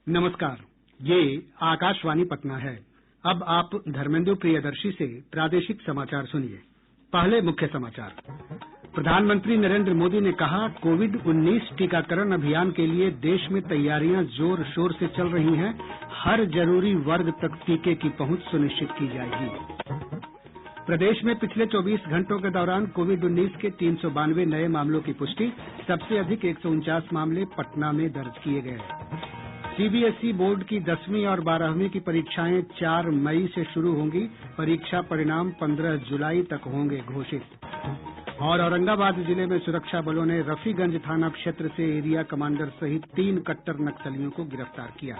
नमस्कार, ये आकाशवाणी पटना है। अब आप धर्मेंद्र प्रियदर्शी से प्रादेशिक समाचार सुनिए। पहले मुख्य समाचार। प्रधानमंत्री नरेंद्र मोदी ने कहा, कोविड-19 टीकाकरण अभियान के लिए देश में तैयारियां जोर शोर से चल रही हैं। हर जरूरी वर्ग तक टीके की पहुंच सुनिश्चित की जाएगी। प्रदेश में पिछले 24 घंटों के दौरान कोविड-19 के 392 नये मामलों की पुष्टि। सबसे अधिक 149 मामले पटना में दर्ज किए गए। सीबीएसई बोर्ड की 10वीं और 12वीं की परीक्षाएं 4 मई से शुरू होंगी। परीक्षा परिणाम 15 जुलाई तक होंगे घोषित। और औरंगाबाद जिले में सुरक्षा बलों ने रफीगंज थाना क्षेत्र से एरिया कमांडर सहित 3 कट्टर नक्सलियों को गिरफ्तार किया।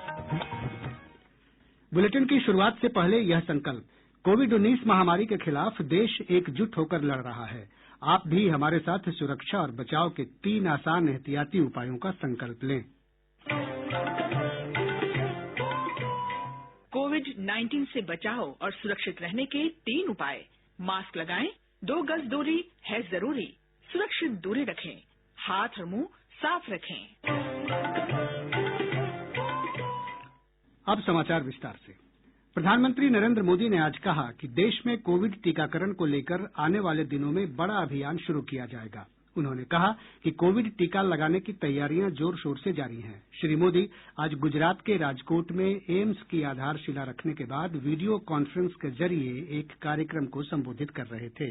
बुलेटिन की शुरुआत से पहले यह संकल्प। कोविड-19 महामारी के खिलाफ देश एकजुट होकर लड़ रहा है। आप भी हमारे साथ सुरक्षा और बचाव के 3 आसान एहतियाती उपायों का संकल्प लें। कोविड-19 से बचाव और सुरक्षित रहने के 3 उपाय। मास्क लगाएं, 2 गज दूरी है जरूरी, सुरक्षित दूरी रखें, हाथ और मुंह साफ रखें। अब समाचार विस्तार से। प्रधानमंत्री नरेंद्र मोदी ने आज कहा कि देश में कोविड टीकाकरण को लेकर आने वाले दिनों में बड़ा अभियान शुरू किया जाएगा। उन्होंने कहा कि कोविड टीका लगाने की तैयारियां जोर शोर से जारी हैं। श्री मोदी आज गुजरात के राजकोट में एम्स की आधारशिला रखने के बाद वीडियो कॉन्फ्रेंस के जरिए एक कार्यक्रम को संबोधित कर रहे थे।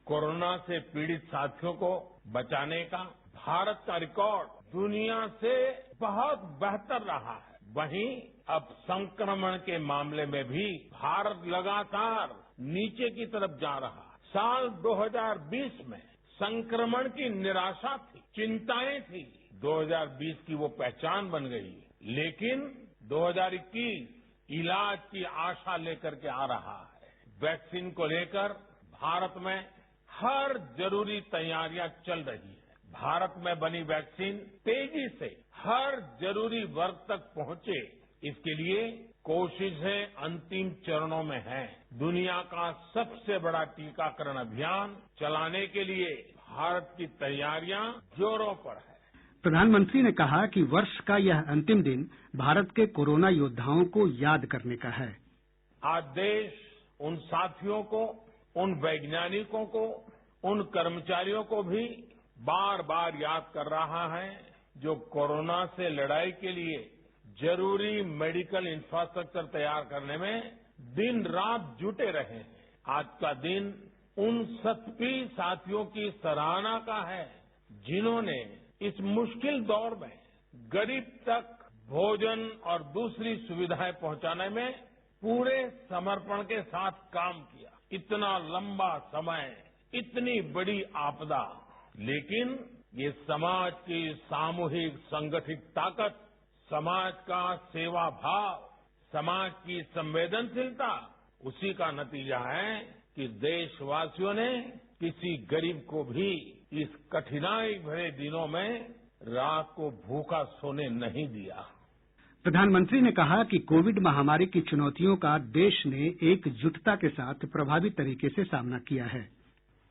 कोरोना से पीड़ित साथियों को बचाने का भारत का रिकॉर्ड दुनिया से बहुत बेहतर रहा है। वहीं अब संक्रमण के मामले में भी भारत लगातार नीचे की तरफ जा रहा है। साल 2020 में संक्रमण की निराशा थी, चिंताएं थी। 2020 की वो पहचान बन गई। लेकिन 2021 इलाज की आशा लेकर के आ रहा है। वैक्सीन को लेकर भारत में हर जरूरी तैयारियां चल रही है। भारत में बनी वैक्सीन तेजी से हर जरूरी वर्ग तक पहुंचे, इसके लिए कोशिशें अंतिम चरणों में हैं। दुनिया का सबसे बड़ा टीकाकरण अभियान चलाने के लिए भारत की तैयारियां जोरों पर है। प्रधानमंत्री ने कहा कि वर्ष का यह अंतिम दिन भारत के कोरोना योद्धाओं को याद करने का है। आज देश उन साथियों को, उन वैज्ञानिकों को, उन कर्मचारियों को भी बार बार याद कर रहा है जो कोरोना से लड़ाई के लिए जरूरी मेडिकल इंफ्रास्ट्रक्चर तैयार करने में दिन रात जुटे रहे हैं। आज का दिन उन सभी साथियों की सराहना का है जिन्होंने इस मुश्किल दौर में गरीब तक भोजन और दूसरी सुविधाएं पहुंचाने में पूरे समर्पण के साथ काम किया। इतना लंबा समय, इतनी बड़ी आपदा, लेकिन ये समाज की सामूहिक संगठित ताकत, समाज का सेवा भाव, समाज की संवेदनशीलता, उसी का नतीजा है कि देशवासियों ने किसी गरीब को भी इस कठिनाई भरे दिनों में रात को भूखा सोने नहीं दिया। प्रधानमंत्री ने कहा कि कोविड महामारी की चुनौतियों का देश ने एकजुटता के साथ प्रभावी तरीके से सामना किया है।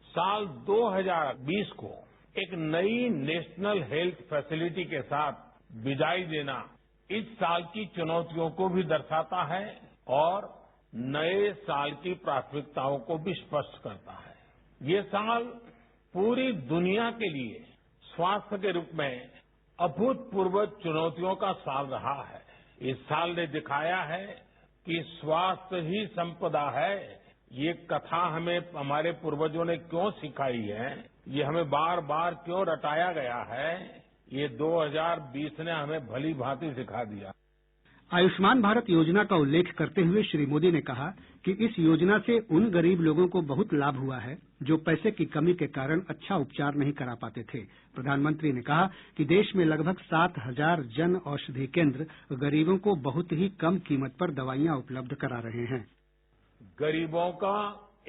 साल 2020 को एक नई नेशनल हेल्थ फैसिलिटी के साथ विदाई देना इस साल की चुनौतियों को भी दर्शाता है और नए साल की प्राथमिकताओं को भी स्पष्ट करता है। ये साल पूरी दुनिया के लिए स्वास्थ्य के रूप में अभूतपूर्व चुनौतियों का साल रहा है। इस साल ने दिखाया है कि स्वास्थ्य ही संपदा है। ये कथा हमें हमारे पूर्वजों ने क्यों सिखाई है, ये हमें बार बार क्यों रटाया गया है, ये 2020 ने हमें भली भांति सिखा दिया। आयुष्मान भारत योजना का उल्लेख करते हुए श्री मोदी ने कहा कि इस योजना से उन गरीब लोगों को बहुत लाभ हुआ है जो पैसे की कमी के कारण अच्छा उपचार नहीं करा पाते थे। प्रधानमंत्री ने कहा कि देश में लगभग 7,000 जन औषधि केंद्र गरीबों को बहुत ही कम कीमत पर दवाइयां उपलब्ध करा रहे हैं। गरीबों का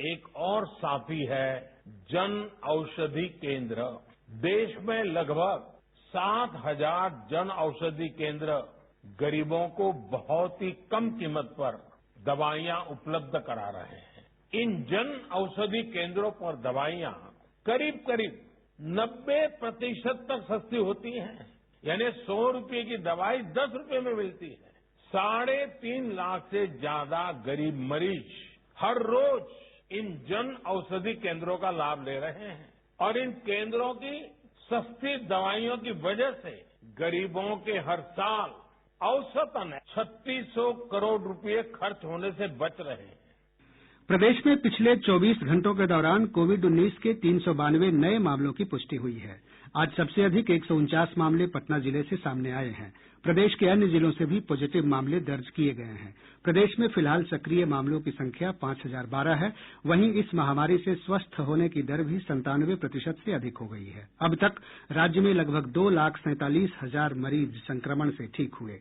एक और साथी है जन औषधि केंद्र। देश में लगभग 7,000 जन औषधि केंद्र गरीबों को बहुत ही कम कीमत पर दवाइयां उपलब्ध करा रहे हैं। इन जन औषधि केंद्रों पर दवाइयां करीब करीब 90% तक सस्ती होती हैं। यानी 100 रुपये की दवाई 10 रुपये में मिलती है। 3.5 लाख से ज्यादा गरीब मरीज हर रोज इन जन औषधि केंद्रों का लाभ ले रहे हैं और इन केंद्रों की सस्ती दवाइयों की वजह से गरीबों के हर साल औसतन 3600 करोड़ रुपए खर्च होने से बच रहे हैं। प्रदेश में पिछले 24 घंटों के दौरान कोविड-19 के 392 नए मामलों की पुष्टि हुई है। आज सबसे अधिक 149 मामले पटना जिले से सामने आए हैं। प्रदेश के अन्य जिलों से भी पॉजिटिव मामले दर्ज किए गए हैं। प्रदेश में फिलहाल सक्रिय मामलों की संख्या 5012 है। वहीं इस महामारी से स्वस्थ होने की दर भी 97% से अधिक हो गई है। अब तक राज्य में लगभग 2,47,000 मरीज संक्रमण से ठीक हुए।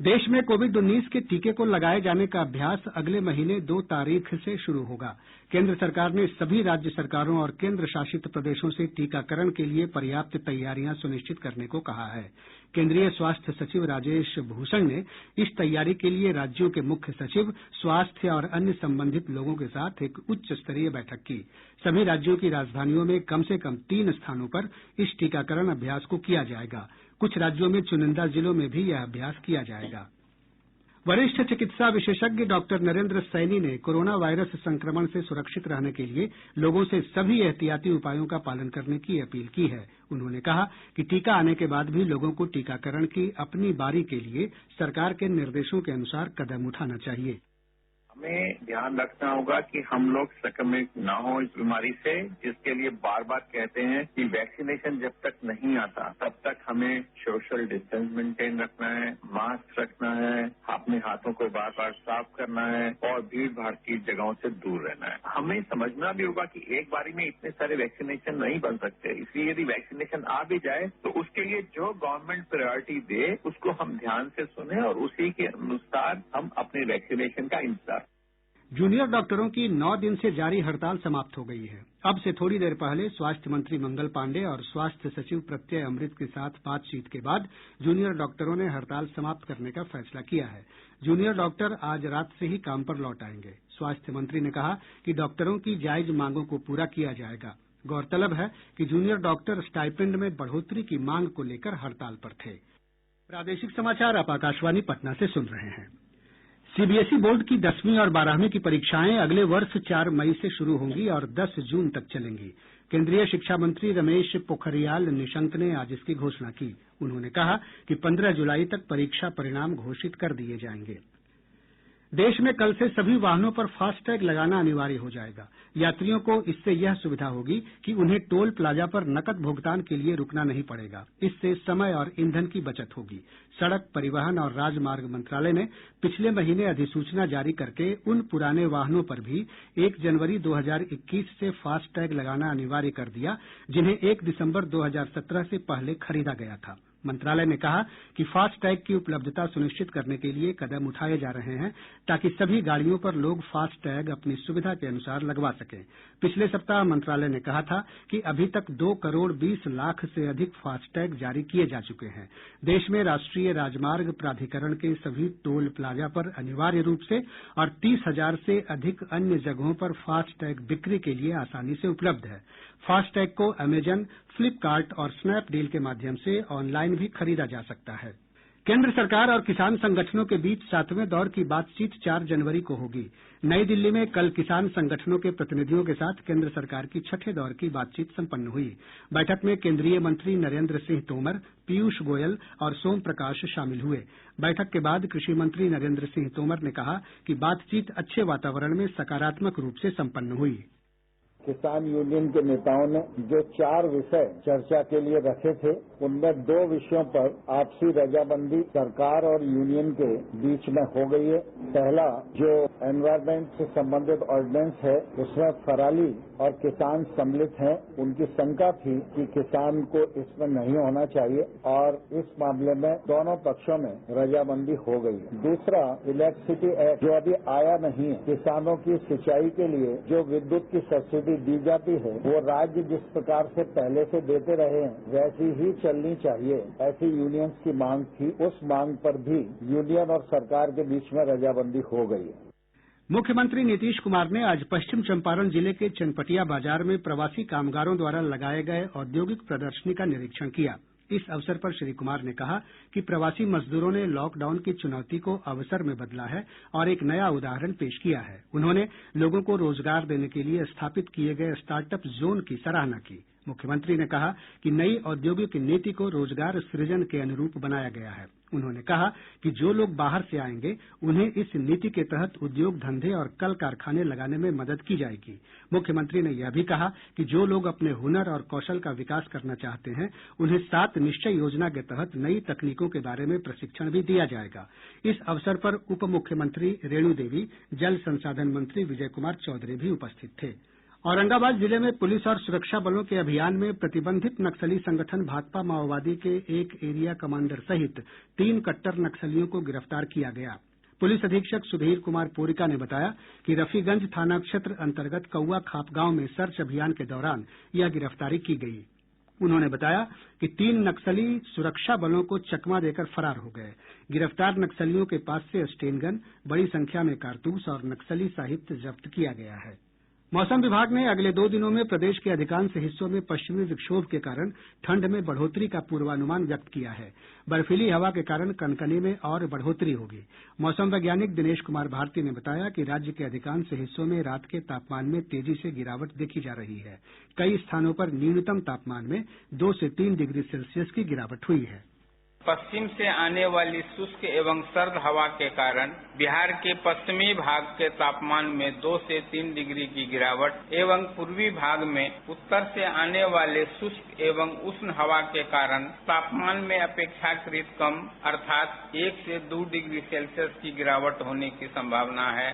देश में कोविड-19 के टीके को लगाए जाने का अभ्यास अगले महीने 2 तारीख से शुरू होगा। केंद्र सरकार ने सभी राज्य सरकारों और केंद्र शासित प्रदेशों से टीकाकरण के लिए पर्याप्त तैयारियां सुनिश्चित करने को कहा है। केंद्रीय स्वास्थ्य सचिव राजेश भूषण ने इस तैयारी के लिए राज्यों के मुख्य सचिव, स्वास्थ्य और अन्य संबंधित लोगों के साथ एक उच्च स्तरीय बैठक की। सभी राज्यों की राजधानियों में कम से कम 3 स्थानों पर इस टीकाकरण अभ्यास को किया जाएगा। कुछ राज्यों में चुनिंदा जिलों में भी यह अभ्यास किया जाएगा। वरिष्ठ चिकित्सा विशेषज्ञ डॉक्टर नरेंद्र सैनी ने कोरोना वायरस संक्रमण से सुरक्षित रहने के लिए लोगों से सभी एहतियाती उपायों का पालन करने की अपील की है। उन्होंने कहा कि टीका आने के बाद भी लोगों को टीकाकरण की अपनी बारी के लिए सरकार के निर्देशों के अनुसार कदम उठाना चाहिए। हमें ध्यान रखना होगा कि हम लोग संक्रमित न हो इस बीमारी से, जिसके लिए बार बार कहते हैं कि वैक्सीनेशन जब तक नहीं आता तब तक हमें सोशल डिस्टेंस मेंटेन रखना है, मास्क रखना है, अपने हाथों को बार बार साफ करना है और भीड़ भाड़ की जगहों से दूर रहना है। हमें समझना भी होगा कि एक बारी में इतने सारे वैक्सीनेशन नहीं बन सकते, इसलिए यदि वैक्सीनेशन आ भी जाए तो उसके लिए जो गवर्नमेंट प्रायोरिटी दे उसको हम ध्यान से सुने और उसी के अनुसार हम अपने वैक्सीनेशन का इंतजार। जूनियर डॉक्टरों की 9 दिन से जारी हड़ताल समाप्त हो गई है। अब से थोड़ी देर पहले स्वास्थ्य मंत्री मंगल पांडेय और स्वास्थ्य सचिव प्रत्यय अमृत के साथ बातचीत के बाद जूनियर डॉक्टरों ने हड़ताल समाप्त करने का फैसला किया है। जूनियर डॉक्टर आज रात से ही काम पर लौट आएंगे। स्वास्थ्य मंत्री ने कहा कि डॉक्टरों की जायज मांगों को पूरा किया जाएगा। गौरतलब है कि जूनियर डॉक्टर स्टाइपेंड में बढ़ोतरी की मांग को लेकर हड़ताल पर थे। प्रादेशिक समाचार आप आकाशवाणी पटना से सुन रहे हैं। सीबीएसई बोर्ड की 10वीं और 12वीं की परीक्षाएं अगले वर्ष 4 मई से शुरू होंगी और 10 जून तक चलेंगी। केंद्रीय शिक्षा मंत्री रमेश पोखरियाल निशंक ने आज इसकी घोषणा की। उन्होंने कहा कि 15 जुलाई तक परीक्षा परिणाम घोषित कर दिए जाएंगे। देश में कल से सभी वाहनों पर फास्टैग लगाना अनिवार्य हो जाएगा। यात्रियों को इससे यह सुविधा होगी कि उन्हें टोल प्लाजा पर नकद भुगतान के लिए रुकना नहीं पड़ेगा। इससे समय और ईंधन की बचत होगी। सड़क परिवहन और राजमार्ग मंत्रालय ने पिछले महीने अधिसूचना जारी करके उन पुराने वाहनों पर भी 1 जनवरी 2021 से फास्टैग लगाना अनिवार्य कर दिया जिन्हें 1 दिसंबर 2017 से पहले खरीदा गया था। मंत्रालय ने कहा कि फास्टैग की उपलब्धता सुनिश्चित करने के लिए कदम उठाए जा रहे हैं ताकि सभी गाड़ियों पर लोग फास्टैग अपनी सुविधा के अनुसार लगवा सकें। पिछले सप्ताह मंत्रालय ने कहा था कि अभी तक 2 करोड़ 20 लाख से अधिक फास्टैग जारी किए जा चुके हैं। देश में राष्ट्रीय राजमार्ग प्राधिकरण के सभी टोल प्लाजा पर अनिवार्य रूप से और 30,000 से अधिक अन्य जगहों पर फास्टैग बिक्री के लिए आसानी से उपलब्ध है। फास्टैग को अमेजन, फ्लिपकार्ट और स्नैपडील के माध्यम से ऑनलाइन भी खरीदा जा सकता है। केंद्र सरकार और किसान संगठनों के बीच 7वें दौर की बातचीत 4 जनवरी को होगी। नई दिल्ली में कल किसान संगठनों के प्रतिनिधियों के साथ केंद्र सरकार की 6ठे दौर की बातचीत संपन्न हुई। बैठक में केंद्रीय मंत्री नरेंद्र सिंह तोमर, पीयूष गोयल और सोम प्रकाश शामिल हुए। बैठक के बाद कृषि मंत्री नरेंद्र सिंह तोमर ने कहा कि बातचीत अच्छे वातावरण में सकारात्मक रूप से संपन्न हुई। किसान यूनियन के नेताओं ने जो 4 विषय चर्चा के लिए रखे थे उनमें 2 विषयों पर आपसी रजामंदी सरकार और यूनियन के बीच में हो गई है। पहला जो एनवायरमेंट से संबंधित ऑर्डिनेंस है उसमें फराली और किसान सम्मिलित हैं। उनकी शंका थी कि किसान को इसमें नहीं होना चाहिए और इस मामले में दोनों पक्षों में रजामंदी हो गई है। दूसरा इलेक्ट्रिसिटी एक्ट जो अभी आया नहीं है, किसानों की सिंचाई के लिए जो विद्युत की सब्सिडी दी जाती है वो राज्य जिस प्रकार से पहले से देते रहे हैं वैसी ही चलनी चाहिए, ऐसी यूनियंस की मांग थी। उस मांग पर भी यूनियन और सरकार के बीच में रजामंदी हो गई है। मुख्यमंत्री नीतीश कुमार ने आज पश्चिम चंपारण जिले के चनपटिया बाजार में प्रवासी कामगारों द्वारा लगाए गए औद्योगिक प्रदर्शनी का निरीक्षण किया। इस अवसर पर श्री कुमार ने कहा कि प्रवासी मजदूरों ने लॉकडाउन की चुनौती को अवसर में बदला है और एक नया उदाहरण पेश किया है। उन्होंने लोगों को रोजगार देने के लिए स्थापित किए गए स्टार्टअप जोन की सराहना की। मुख्यमंत्री ने कहा कि नई औद्योगिक नीति को रोजगार सृजन के अनुरूप बनाया गया है। उन्होंने कहा कि जो लोग बाहर से आएंगे उन्हें इस नीति के तहत उद्योग धंधे और कल कारखाने लगाने में मदद की जाएगी। मुख्यमंत्री ने यह भी कहा कि जो लोग अपने हुनर और कौशल का विकास करना चाहते हैं उन्हें 7 निश्चय योजना के तहत नई तकनीकों के बारे में प्रशिक्षण भी दिया जाएगा। इस अवसर पर उप मुख्यमंत्री रेणु देवी, जल संसाधन मंत्री विजय कुमार चौधरी भी उपस्थित थे। औरंगाबाद जिले में पुलिस और सुरक्षा बलों के अभियान में प्रतिबंधित नक्सली संगठन भाकपा माओवादी के एक एरिया कमांडर सहित 3 कट्टर नक्सलियों को गिरफ्तार किया गया। पुलिस अधीक्षक सुधीर कुमार पोरिका ने बताया कि रफीगंज थाना क्षेत्र अंतर्गत कौआ खाप गांव में सर्च अभियान के दौरान यह गिरफ्तारी की गयी। उन्होंने बताया कि 3 नक्सली सुरक्षा बलों को चकमा देकर फरार हो गए। गिरफ्तार नक्सलियों के पास से स्टेन गन, बड़ी संख्या में कारतूस और नक्सली साहित्य जब्त किया गया है। मौसम विभाग ने अगले 2 दिनों में प्रदेश के अधिकांश हिस्सों में पश्चिमी विक्षोभ के कारण ठंड में बढ़ोतरी का पूर्वानुमान व्यक्त किया है। बर्फीली हवा के कारण कनकनी में और बढ़ोतरी होगी। मौसम वैज्ञानिक दिनेश कुमार भारती ने बताया कि राज्य के अधिकांश हिस्सों में रात के तापमान में तेजी से गिरावट देखी जा रही है। कई स्थानों पर न्यूनतम तापमान में 2 से 3 डिग्री सेल्सियस की गिरावट हुई है। पश्चिम से आने वाली शुष्क एवं सर्द हवा के कारण बिहार के पश्चिमी भाग के तापमान में 2 से 3 डिग्री की गिरावट एवं पूर्वी भाग में उत्तर से आने वाले शुष्क एवं उष्ण हवा के कारण तापमान में अपेक्षाकृत कम अर्थात 1 से 2 डिग्री सेल्सियस की गिरावट होने की संभावना है।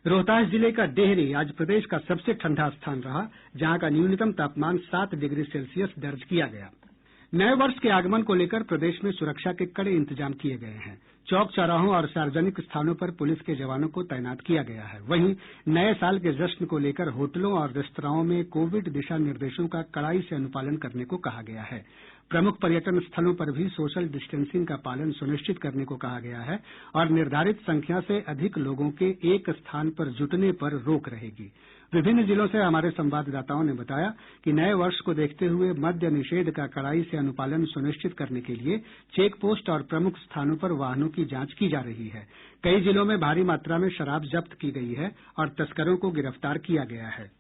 रोहतास जिले का डेहरी आज प्रदेश का सबसे ठंडा स्थान रहा, जहां का न्यूनतम तापमान 7 डिग्री सेल्सियस दर्ज किया गया। नए वर्ष के आगमन को लेकर प्रदेश में सुरक्षा के कड़े इंतजाम किए गए हैं। चौक चौराहों और सार्वजनिक स्थानों पर पुलिस के जवानों को तैनात किया गया है। वहीं नए साल के जश्न को लेकर होटलों और रेस्तराओं में कोविड दिशा निर्देशों का कड़ाई से अनुपालन करने को कहा गया है। प्रमुख पर्यटन स्थलों पर भी सोशल डिस्टेंसिंग का पालन सुनिश्चित करने को कहा गया है और निर्धारित संख्या से अधिक लोगों के एक स्थान पर जुटने पर रोक रहेगी। विभिन्न जिलों से हमारे संवाददाताओं ने बताया कि नए वर्ष को देखते हुए मद्य निषेध का कड़ाई से अनुपालन सुनिश्चित करने के लिए चेक पोस्ट और प्रमुख स्थानों पर वाहनों की जांच की जा रही है। कई जिलों में भारी मात्रा में शराब जब्त की गई है और तस्करों को गिरफ्तार किया गया है।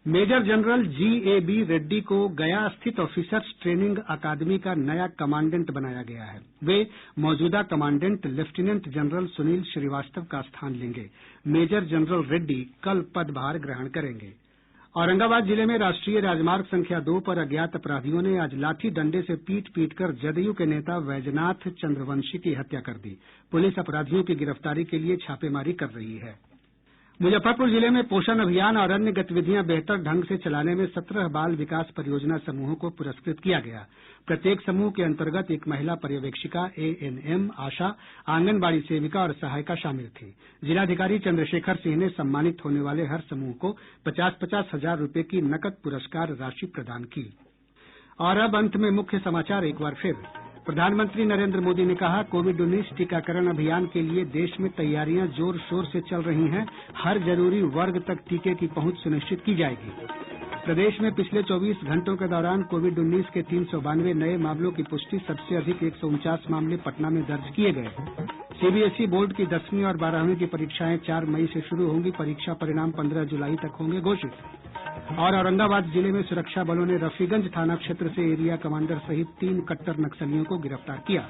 Major general G.A.B. रेड्डी को गया स्थित ऑफिसर्स ट्रेनिंग अकादमी का नया कमांडेंट बनाया गया है। वे मौजूदा commandant lieutenant general Sunil Srivastava का स्थान लेंगे। मेजर जनरल रेड्डी कल पदभार ग्रहण करेंगे। औरंगाबाद जिले में राष्ट्रीय राजमार्ग संख्या 2 पर अज्ञात अपराधियों ने आज लाठी डंडे से पीट कर जदयू के नेता वैजनाथ चंद्रवंशी की हत्या कर दी। पुलिस अपराधियों की गिरफ्तारी के लिए छापेमारी कर रही है। मुजफ्फरपुर जिले में पोषण अभियान और अन्य गतिविधियां बेहतर ढंग से चलाने में 17 बाल विकास परियोजना समूहों को पुरस्कृत किया गया। प्रत्येक समूह के अंतर्गत एक महिला पर्यवेक्षिका, ANM, आशा, आंगनबाड़ी सेविका और सहायिका शामिल थी। जिलाधिकारी चंद्रशेखर सिंह ने सम्मानित होने वाले हर समूह को 50-50 हजार रुपये की नकद पुरस्कार राशि प्रदान की। और अब अंत में मुख्य समाचार एक बार फिर। प्रधानमंत्री नरेंद्र मोदी ने कहा, कोविड-19 टीकाकरण अभियान के लिए देश में तैयारियां जोर शोर से चल रही हैं। हर जरूरी वर्ग तक टीके की पहुंच सुनिश्चित की जाएगी। प्रदेश में पिछले 24 घंटों के दौरान कोविड-19 के 392 नए मामलों की पुष्टि, सबसे अधिक 149 मामले पटना में दर्ज किए गए। CBSE बोर्ड की 10वीं और 12वीं की परीक्षाएं 4 मई से शुरू होंगी। परीक्षा परिणाम 15 जुलाई तक होंगे घोषित। और औरंगाबाद जिले में सुरक्षा बलों ने रफीगंज थाना क्षेत्र से एरिया कमांडर सहित 3 कट्टर नक्सलियों को गिरफ्तार किया।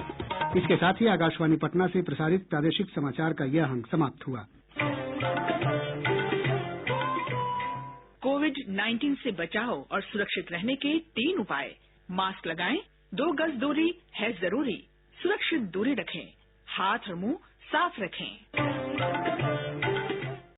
इसके साथ ही आकाशवाणी पटना से प्रसारित प्रादेशिक समाचार का यह अंक समाप्त हुआ। कोविड-19 से बचाव और सुरक्षित रहने के 3 उपाय। मास्क लगाएं, 2 गज दूरी है जरूरी, सुरक्षित दूरी रखें, हाथ और मुंह साफ रखें।